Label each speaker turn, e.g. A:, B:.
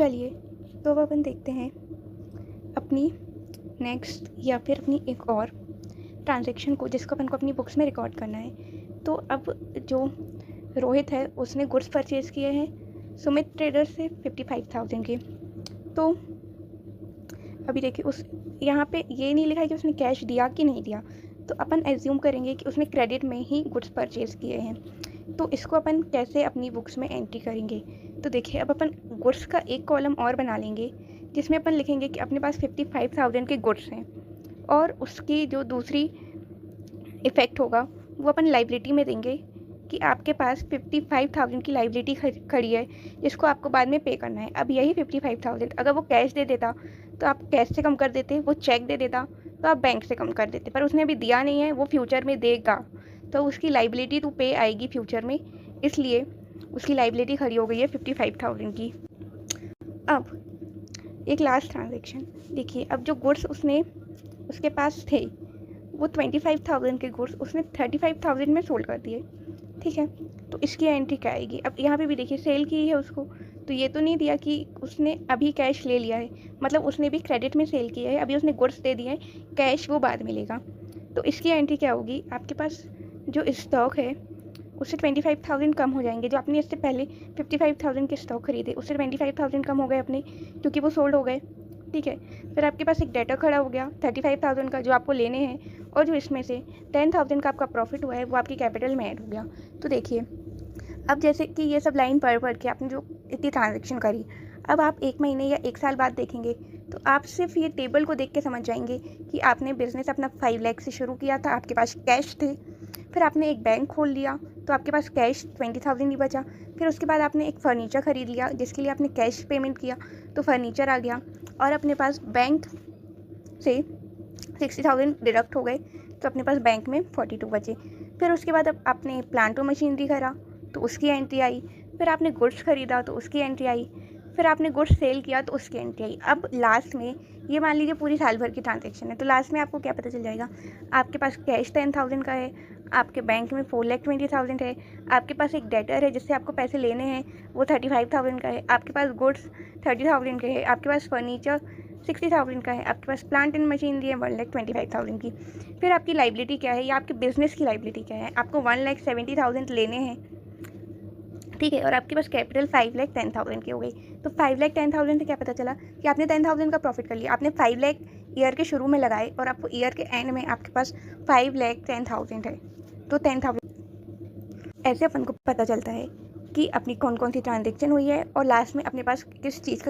A: चलिए, तो अब अपन देखते हैं अपनी नेक्स्ट या फिर अपनी एक और ट्रांजैक्शन को जिसको अपन को अपनी बुक्स में रिकॉर्ड करना है। तो अब जो रोहित है उसने गुड्स परचेज़ किए हैं सुमित ट्रेडर से 55,000 के। तो अभी देखिए उस यहाँ पे ये नहीं लिखा है कि उसने कैश दिया कि नहीं दिया, तो अपन एज्यूम करेंगे कि उसने क्रेडिट में ही गुड्स परचेज़ किए हैं। तो इसको अपन कैसे अपनी बुक्स में एंट्री करेंगे? तो देखिए, अब अपन गुड्स का एक कॉलम और बना लेंगे जिसमें अपन लिखेंगे कि अपने पास 55,000 के गुड्स हैं, और उसकी जो दूसरी इफ़ेक्ट होगा वो अपन लाइबिलिटी में देंगे कि आपके पास 55,000 की लाइबिलिटी खड़ी है जिसको आपको बाद में पे करना है। अब यही 55,000 अगर वो कैश दे देता तो आप कैश से कम कर देते, वो चेक दे देता तो आप बैंक से कम कर देते, पर उसने अभी दिया नहीं है, वो फ्यूचर में देगा, तो उसकी लाइबिलिटी टू पे आएगी फ्यूचर में, इसलिए उसकी लाइबिलिटी खड़ी हो गई है 55,000 की। अब एक लास्ट ट्रांजेक्शन देखिए, अब जो गुड्स उसके पास थे वो 25,000 के गुड्स उसने 35,000 में सोल्ड कर दिए, ठीक है। तो इसकी एंट्री क्या आएगी? अब यहाँ पे भी देखिए सेल की है उसको, तो ये तो नहीं दिया कि उसने अभी कैश ले लिया है, मतलब उसने भी क्रेडिट में सेल किया है, अभी उसने गुड्स दे दिए हैं, कैश वो बाद में लेगा। तो इसकी एंट्री क्या होगी? आपके पास जो स्टॉक है उससे 25,000 कम हो जाएंगे। जो आपने इससे पहले 55,000 के स्टॉक खरीदे उससे 25,000 कम हो गए अपने, क्योंकि वो सोल्ड हो गए, ठीक है। फिर आपके पास एक डेटर खड़ा हो गया 35,000 का जो आपको लेने हैं, और जो इसमें से 10,000 का आपका प्रॉफिट हुआ है वो आपकी कैपिटल में ऐड हो गया। तो देखिए, अब जैसे कि ये सब लाइन पढ़ के आपने जो इतनी ट्रांजेक्शन करी, अब आप 1 महीने या 1 साल बाद देखेंगे तो आप सिर्फ ये टेबल को देख के समझ जाएंगे कि आपने बिज़नेस अपना 5 लाख से शुरू किया था, आपके पास कैश थे, फिर आपने एक बैंक खोल लिया तो आपके पास कैश 20,000 ही बचा, फिर उसके बाद आपने एक फ़र्नीचर ख़रीद लिया जिसके लिए आपने कैश पेमेंट किया तो फर्नीचर आ गया, और अपने पास बैंक से 60,000 डिडक्ट हो गए तो अपने पास बैंक में 42 बचे। फिर उसके बाद अब आपने प्लांट और मशीनरी करा तो उसकी एंट्री आई, फिर आपने गुड्स खरीदा तो उसकी एंट्री आई, फिर आपने गुड्स सेल किया तो उसकी एंट्री आई। अब लास्ट में ये मान लीजिए पूरी साल भर की ट्रांजैक्शन है, तो लास्ट में आपको क्या पता चल जाएगा? आपके पास कैश 10,000 का है, आपके बैंक में 4,20,000 है, आपके पास एक डेटर है जिससे आपको पैसे लेने हैं वो 35,000 का है, आपके पास गुड्स 30,000 के है, आपके पास फर्नीचर 60,000 का है, आपके पास प्लांट एंड मशीनरी है 1,25,000 की। फिर आपकी लाइबिलिटी क्या है या आपके बिजनेस की लाइबिलिटी क्या है? आपको 1,70,000 लेने हैं, ठीक है, और आपके पास कैपिटल 5,10,000 की हो गई। तो 5,10,000 से क्या पता चला कि आपने 10,000 का प्रॉफिट कर लिया। आपने 5 लाख ईयर के शुरू में लगाए और आपको ईयर के एंड में आपके पास 5,10,000 है। तो 10,000 ऐसे अपन को पता चलता है कि अपनी कौन कौन सी ट्रांजेक्शन हुई है और लास्ट में अपने पास किस चीज़ का